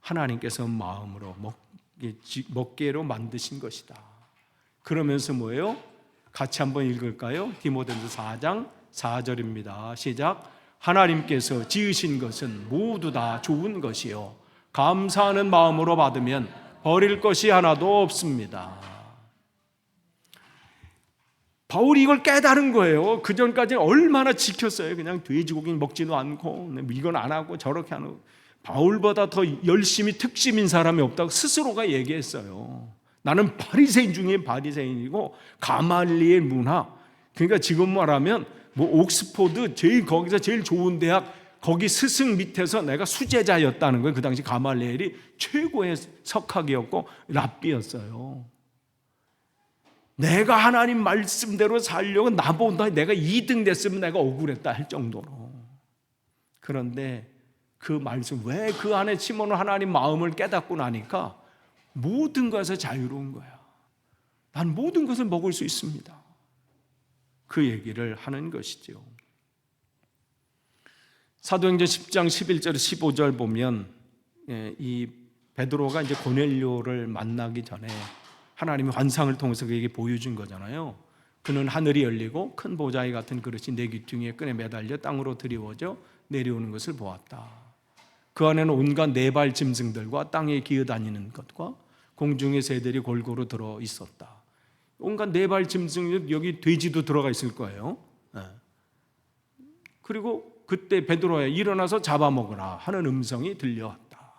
하나님께서 마음으로 먹게로 만드신 것이다. 그러면서 뭐예요? 같이 한번 읽을까요? 디모데전서 4장 4절입니다. 시작. 하나님께서 지으신 것은 모두 다 좋은 것이요 감사하는 마음으로 받으면 버릴 것이 하나도 없습니다. 바울이 이걸 깨달은 거예요. 그 전까지는 얼마나 지켰어요. 그냥 돼지고기 먹지도 않고 이건 안 하고 저렇게 안 하고. 바울보다 더 열심히 특심인 사람이 없다고 스스로가 얘기했어요. 나는 바리새인 중에 바리새인이고 가말리엘 문화, 그러니까 지금 말하면 뭐 옥스포드 거기서 제일 좋은 대학 거기 스승 밑에서 내가 수제자였다는 거예요. 그 당시 가말리엘이 최고의 석학이었고 랍비였어요. 내가 하나님 말씀대로 살려고 나보다 내가 2등 됐으면 내가 억울했다 할 정도로. 그런데 그 말씀, 왜 그 안에 심어놓은 하나님 마음을 깨닫고 나니까 모든 것에서 자유로운 거야. 난 모든 것을 먹을 수 있습니다. 그 얘기를 하는 것이죠. 사도행전 10장 11절 15절 보면 이 베드로가 이제 고넬료를 만나기 전에 하나님이 환상을 통해서 그에게 보여준 거잖아요. 그는 하늘이 열리고 큰 보자기 같은 그릇이 내 귀퉁이에 끈에 매달려 땅으로 드리워져 내려오는 것을 보았다. 그 안에는 온갖 네발 짐승들과 땅에 기어다니는 것과 공중의 새들이 골고루 들어 있었다. 온갖 네발 짐승, 여기 돼지도 들어가 있을 거예요. 그리고 그때 베드로야 일어나서 잡아먹으라 하는 음성이 들려왔다.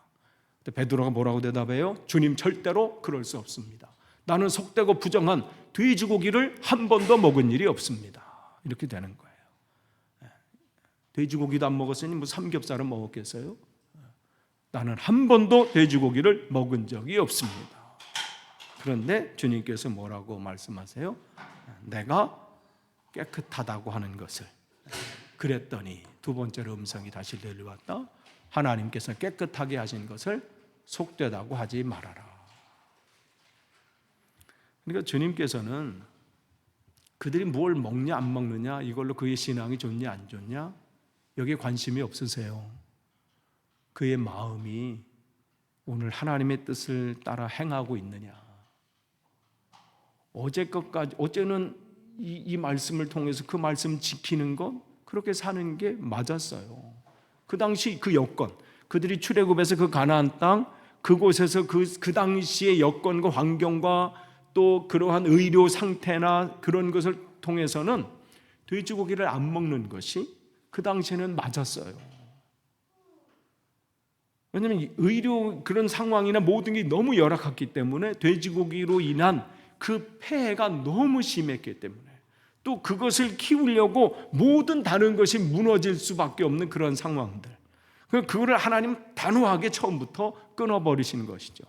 베드로가 뭐라고 대답해요? 주님, 절대로 그럴 수 없습니다. 나는 속되고 부정한 돼지고기를 한 번도 먹은 일이 없습니다. 이렇게 되는 거예요. 돼지고기도 안 먹었으니 뭐 삼겹살은 먹었겠어요? 나는 한 번도 돼지고기를 먹은 적이 없습니다. 그런데 주님께서 뭐라고 말씀하세요? 내가 깨끗하다고 하는 것을. 그랬더니 두 번째로 음성이 다시 들려왔다. 하나님께서 깨끗하게 하신 것을 속되다고 하지 말아라. 그러니까 주님께서는 그들이 뭘 먹냐 안 먹느냐, 이걸로 그의 신앙이 좋냐 안 좋냐, 여기에 관심이 없으세요. 그의 마음이 오늘 하나님의 뜻을 따라 행하고 있느냐. 어제는 이 말씀을 통해서 그 말씀 지키는 것, 그렇게 사는 게 맞았어요. 그 당시 그 여건, 그들이 출애굽해서 그 가나안 땅, 그곳에서 그 당시의 여건과 환경과 또 그러한 의료 상태나 그런 것을 통해서는 돼지고기를 안 먹는 것이 그 당시에는 맞았어요. 왜냐하면 의료 그런 상황이나 모든 게 너무 열악했기 때문에 돼지고기로 인한 그 폐해가 너무 심했기 때문에, 또 그것을 키우려고 모든 다른 것이 무너질 수밖에 없는 그런 상황들, 그거를 하나님 단호하게 처음부터 끊어버리시는 것이죠.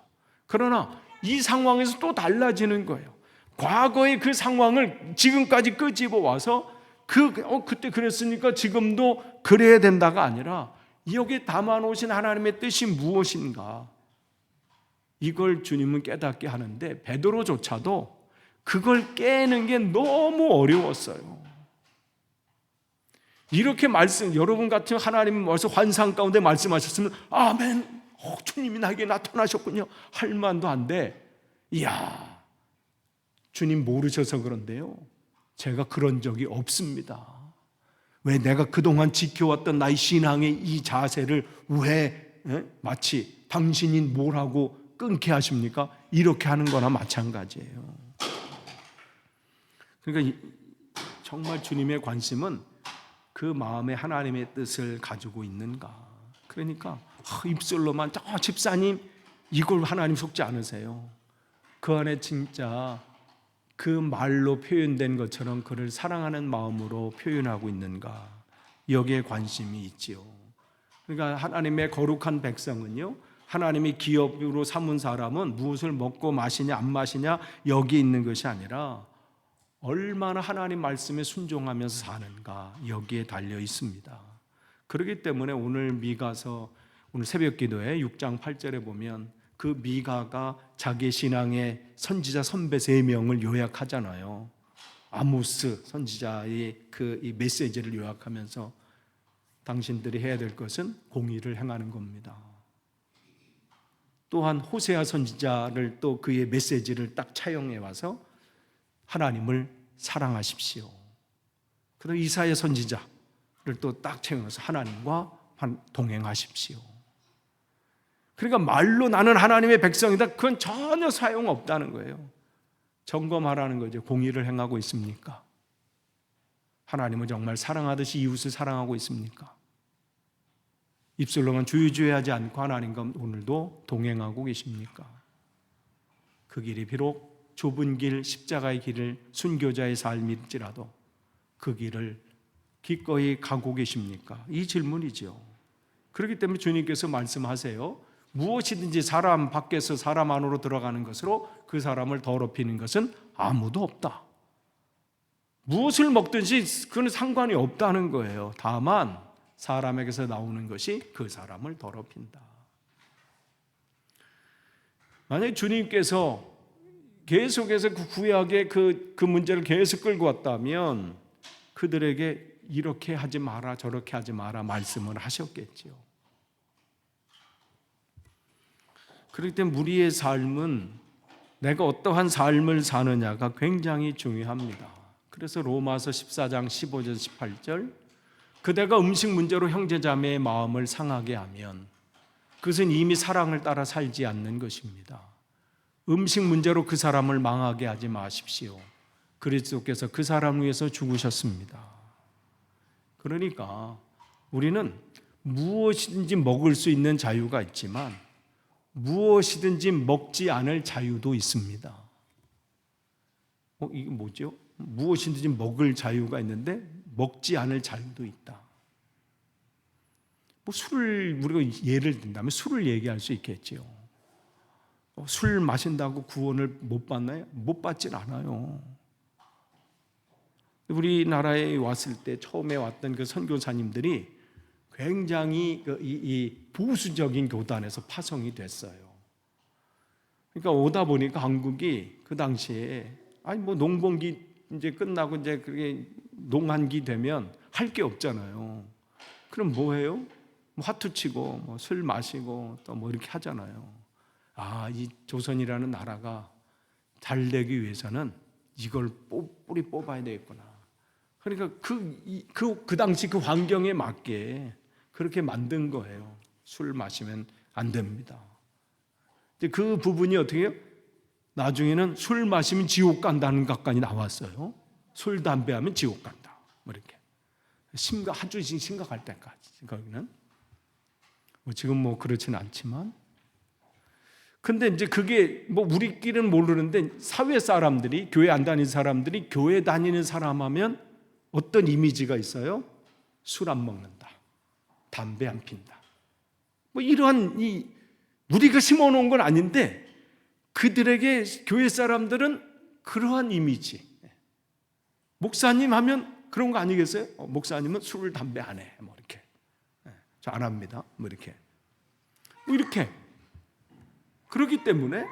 그러나 이 상황에서 또 달라지는 거예요. 과거의 그 상황을 지금까지 끄집어 와서 그때 그랬으니까 지금도 그래야 된다가 아니라 여기에 담아놓으신 하나님의 뜻이 무엇인가, 이걸 주님은 깨닫게 하는데 베드로조차도 그걸 깨는 게 너무 어려웠어요. 이렇게 여러분 같은 하나님 와서 환상 가운데 말씀하셨으면 아멘, 주님이 나에게 나타나셨군요 할 만도 한데, 이야, 주님 모르셔서 그런데요, 제가 그런 적이 없습니다. 왜 내가 그동안 지켜왔던 나의 신앙의 이 자세를 왜 마치 당신이 뭐라고 끊게 하십니까? 이렇게 하는 거나 마찬가지예요. 그러니까 정말 주님의 관심은 그 마음에 하나님의 뜻을 가지고 있는가. 그러니까 입술로만 집사님 이걸 하나님 속지 않으세요? 그 안에 진짜 그 말로 표현된 것처럼 그를 사랑하는 마음으로 표현하고 있는가, 여기에 관심이 있지요. 그러니까 하나님의 거룩한 백성은요, 하나님이 기업으로 삼은 사람은 무엇을 먹고 마시냐 안 마시냐 여기 있는 것이 아니라 얼마나 하나님 말씀에 순종하면서 사는가, 여기에 달려 있습니다. 그렇기 때문에 오늘 미가서 오늘 새벽 기도에 6장 8절에 보면 그 미가가 자기 신앙의 선지자 선배 3명을 요약하잖아요. 아모스 선지자의 이 메시지를 요약하면서 당신들이 해야 될 것은 공의를 행하는 겁니다. 또한 호세아 선지자를 또 그의 메시지를 딱 차용해 와서 하나님을 사랑하십시오. 그리고 이사야 선지자를 또 딱 차용해서 하나님과 동행하십시오. 그러니까 말로 나는 하나님의 백성이다, 그건 전혀 소용없다는 거예요. 점검하라는 거죠. 공의를 행하고 있습니까? 하나님은 정말 사랑하듯이 이웃을 사랑하고 있습니까? 입술로만 주의 하지 않고 하나님과 오늘도 동행하고 계십니까? 그 길이 비록 좁은 길, 십자가의 길을 순교자의 삶일지라도 그 길을 기꺼이 가고 계십니까? 이 질문이죠. 그렇기 때문에 주님께서 말씀하세요. 무엇이든지 사람 밖에서 사람 안으로 들어가는 것으로 그 사람을 더럽히는 것은 아무도 없다. 무엇을 먹든지 그건 상관이 없다는 거예요. 다만 사람에게서 나오는 것이 그 사람을 더럽힌다. 만약에 주님께서 계속해서 그 구약의 그 문제를 계속 끌고 왔다면 그들에게 이렇게 하지 마라 저렇게 하지 마라 말씀을 하셨겠죠. 그렇기 때문에 우리의 삶은 내가 어떠한 삶을 사느냐가 굉장히 중요합니다. 그래서 로마서 14장 15절 18절 그대가 음식 문제로 형제자매의 마음을 상하게 하면 그것은 이미 사랑을 따라 살지 않는 것입니다. 음식 문제로 그 사람을 망하게 하지 마십시오. 그리스도께서 그 사람을 위해서 죽으셨습니다. 그러니까 우리는 무엇이든지 먹을 수 있는 자유가 있지만 무엇이든지 먹지 않을 자유도 있습니다. 이게 뭐죠? 무엇이든지 먹을 자유가 있는데 먹지 않을 자유도 있다. 술을 우리가 예를 든다면 술을 얘기할 수 있겠죠. 술 마신다고 구원을 못 받나요? 못 받진 않아요. 우리나라에 왔을 때 처음에 왔던 그 선교사님들이 굉장히 이 보수적인 교단에서 파송이 됐어요. 그러니까 오다 보니까 한국이 그 당시에 농번기 이제 끝나고 이제 그게 농한기 되면 할 게 없잖아요. 그럼 뭐 해요? 화투 치고 술 마시고 또 이렇게 하잖아요. 이 조선이라는 나라가 잘 되기 위해서는 이걸 뿌리 뽑아야 되겠구나. 그러니까 그 당시 그 환경에 맞게 그렇게 만든 거예요. 술 마시면 안 됩니다. 그 부분이 어떻게 해요? 나중에는 술 마시면 지옥 간다는 것까지 나왔어요. 술, 담배 하면 지옥 간다. 이렇게. 아주 심각할 때까지. 거기는. 지금 그렇지는 않지만. 근데 이제 그게 우리끼리는 모르는데 사회 사람들이, 교회 안 다니는 사람들이 교회 다니는 사람 하면 어떤 이미지가 있어요? 술 안 먹는다. 담배 안 핀다. 이러한 우리가 심어 놓은 건 아닌데 그들에게 교회 사람들은 그러한 이미지. 목사님 하면 그런 거 아니겠어요? 목사님은 술을 담배 안 해. 이렇게. 저 안 합니다. 이렇게. 이렇게. 그렇기 때문에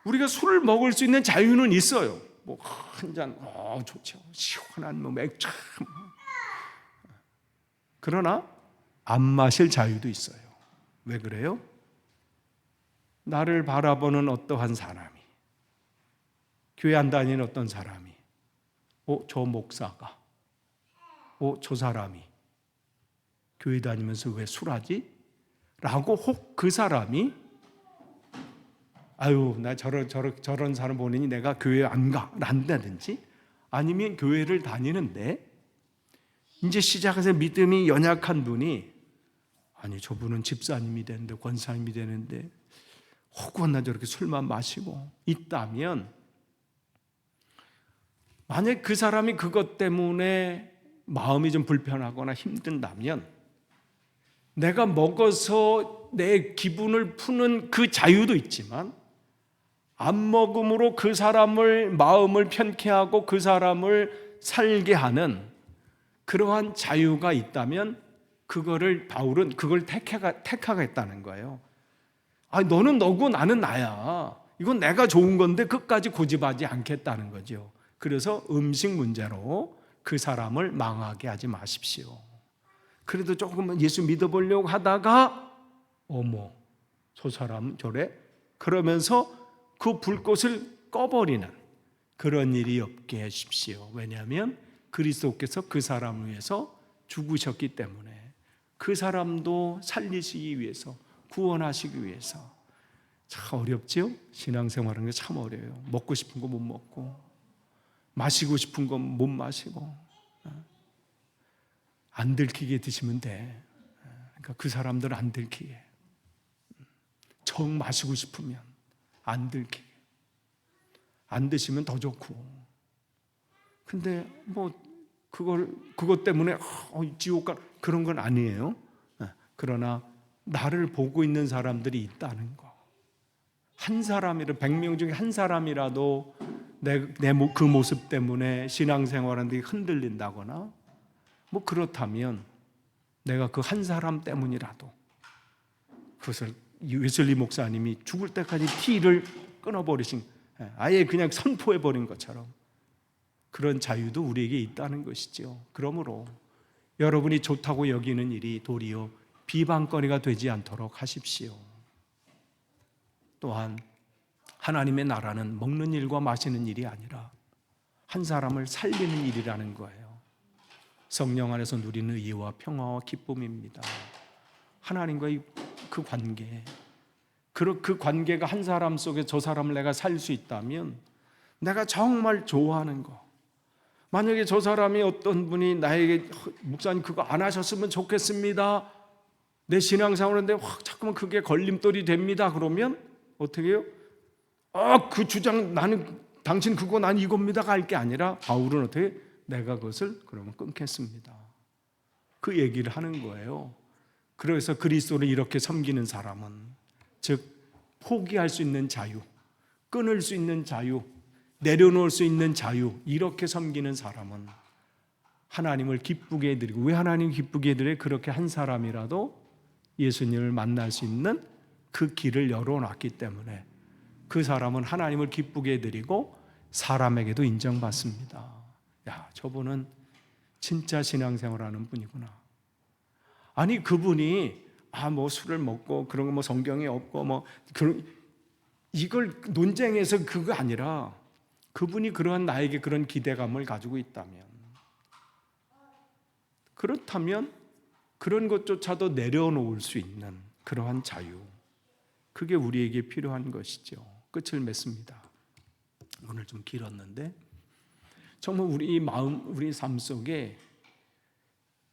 우리가 술을 먹을 수 있는 자유는 있어요. 한 잔, 좋죠. 시원한 맥주. 그러나 안 마실 자유도 있어요. 왜 그래요? 나를 바라보는 어떠한 사람이, 교회 안 다니는 어떤 사람이, 저 목사가, 저 사람이 교회 다니면서 왜 술하지? 라고 혹 그 사람이 나 저런 사람 보느니 내가 교회 안 가. 한다든지 아니면 교회를 다니는데 이제 시작해서 믿음이 연약한 분이 저분은 집사님이 되는데 권사님이 되는데 혹은 저렇게 술만 마시고 있다면 만약 그 사람이 그것 때문에 마음이 좀 불편하거나 힘든다면 내가 먹어서 내 기분을 푸는 그 자유도 있지만 안 먹음으로 그 사람을 마음을 편케 하고 그 사람을 살게 하는 그러한 자유가 있다면 바울은 그걸 택하겠다는 거예요. 너는 너고 나는 나야. 이건 내가 좋은 건데 끝까지 고집하지 않겠다는 거죠. 그래서 음식 문제로 그 사람을 망하게 하지 마십시오. 그래도 조금만 예수 믿어보려고 하다가 저 사람 저래? 그러면서 그 불꽃을 꺼버리는 그런 일이 없게 하십시오. 왜냐하면 그리스도께서 그 사람을 위해서 죽으셨기 때문에 그 사람도 살리시기 위해서 구원하시기 위해서. 참 어렵죠? 신앙생활하는 게 참 어려워요. 먹고 싶은 거 못 먹고 마시고 싶은 거 못 마시고 안 들키게 드시면 돼. 그러니까 그 사람들 안 들키게. 정 마시고 싶으면 안 들키게. 안 드시면 더 좋고. 근데 뭐 그것 때문에 지옥 가 그런 건 아니에요. 그러나 나를 보고 있는 사람들이 있다는 거. 한 사람이라도 100명 중에 한 사람이라도 그 모습 때문에 신앙생활하는데 흔들린다거나 뭐 그렇다면 내가 그 한 사람 때문이라도 그것을 웨슬리 목사님이 죽을 때까지 티를 끊어버리신, 아예 그냥 선포해버린 것처럼 그런 자유도 우리에게 있다는 것이죠. 그러므로 여러분이 좋다고 여기는 일이 도리어 비방거리가 되지 않도록 하십시오. 또한 하나님의 나라는 먹는 일과 마시는 일이 아니라 한 사람을 살리는 일이라는 거예요. 성령 안에서 누리는 의와 평화와 기쁨입니다. 하나님과의 그 관계, 그 관계가 한 사람 속에 저 사람을 내가 살 수 있다면 내가 정말 좋아하는 거, 만약에 저 사람이 어떤 분이 나에게 목사님 그거 안 하셨으면 좋겠습니다, 내 신앙생활인데 자꾸만 그게 걸림돌이 됩니다, 그러면 어떻게 해요? 그 주장 나는 당신 그거 난 이겁니다가 할 게 아니라 바울은 어떻게 내가 그것을 그러면 끊겠습니다. 그 얘기를 하는 거예요. 그래서 그리스도를 이렇게 섬기는 사람은 즉 포기할 수 있는 자유, 끊을 수 있는 자유, 내려놓을 수 있는 자유, 이렇게 섬기는 사람은 하나님을 기쁘게 해드리고, 왜 하나님 기쁘게 해드려요? 그렇게 한 사람이라도 예수님을 만날 수 있는 그 길을 열어놨기 때문에 그 사람은 하나님을 기쁘게 해드리고 사람에게도 인정받습니다. 야, 저분은 진짜 신앙생활하는 분이구나. 아니 그분이 뭐 술을 먹고 그런 거 뭐 성경에 없고 뭐 그런 이걸 논쟁해서 그거 아니라 그분이 그러한 나에게 그런 기대감을 가지고 있다면, 그렇다면 그런 것조차도 내려놓을 수 있는 그러한 자유, 그게 우리에게 필요한 것이죠. 끝을 맺습니다. 오늘 좀 길었는데 정말 우리 마음, 우리 삶 속에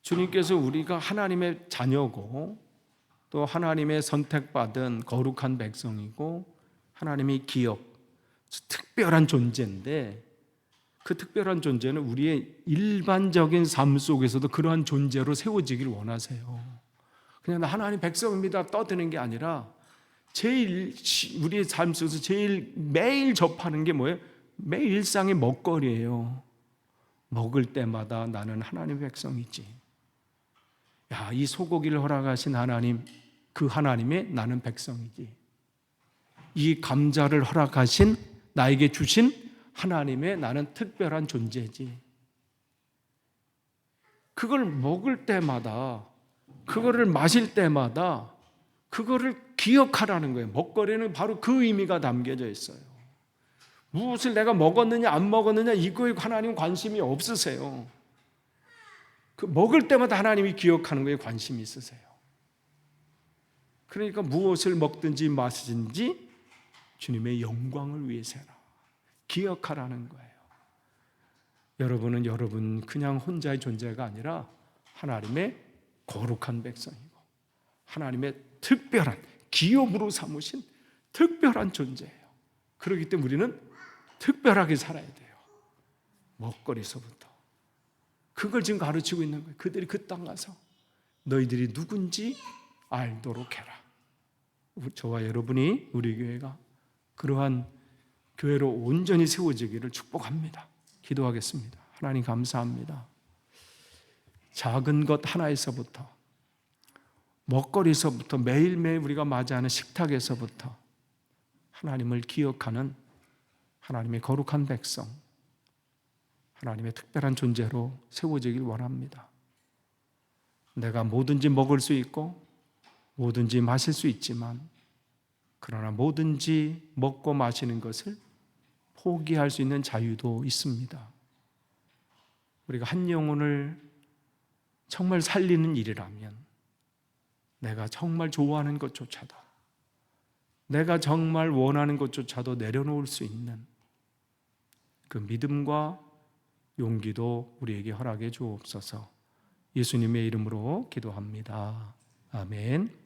주님께서 우리가 하나님의 자녀고 또 하나님의 선택받은 거룩한 백성이고 하나님의 기업, 특별한 존재인데 그 특별한 존재는 우리의 일반적인 삶 속에서도 그러한 존재로 세워지길 원하세요. 그냥 하나님 백성입니다 떠드는 게 아니라 제일 우리의 삶 속에서 제일 매일 접하는 게 뭐예요? 매일 일상의 먹거리예요. 먹을 때마다 나는 하나님 백성이지. 야, 이 소고기를 허락하신 하나님, 그 하나님의 나는 백성이지. 이 감자를 허락하신 나에게 주신 하나님의 나는 특별한 존재지. 그걸 먹을 때마다, 그거를 마실 때마다 그거를 기억하라는 거예요. 먹거리는 바로 그 의미가 담겨져 있어요. 무엇을 내가 먹었느냐 안 먹었느냐 이거에 하나님 관심이 없으세요. 그 먹을 때마다 하나님이 기억하는 거에 관심이 있으세요. 그러니까 무엇을 먹든지 마시든지 주님의 영광을 위해서라 기억하라는 거예요. 여러분은 여러분 그냥 혼자의 존재가 아니라 하나님의 거룩한 백성이고 하나님의 특별한 기업으로 삼으신 특별한 존재예요. 그렇기 때문에 우리는 특별하게 살아야 돼요. 먹거리서부터. 그걸 지금 가르치고 있는 거예요. 그들이 그 땅 가서 너희들이 누군지 알도록 해라. 저와 여러분이 우리 교회가 그러한 교회로 온전히 세워지기를 축복합니다. 기도하겠습니다. 하나님 감사합니다. 작은 것 하나에서부터 먹거리에서부터 매일매일 우리가 맞이하는 식탁에서부터 하나님을 기억하는 하나님의 거룩한 백성, 하나님의 특별한 존재로 세워지길 원합니다. 내가 뭐든지 먹을 수 있고 뭐든지 마실 수 있지만 그러나 뭐든지 먹고 마시는 것을 포기할 수 있는 자유도 있습니다. 우리가 한 영혼을 정말 살리는 일이라면 내가 정말 좋아하는 것조차도 내가 정말 원하는 것조차도 내려놓을 수 있는 그 믿음과 용기도 우리에게 허락해 주옵소서. 예수님의 이름으로 기도합니다. 아멘.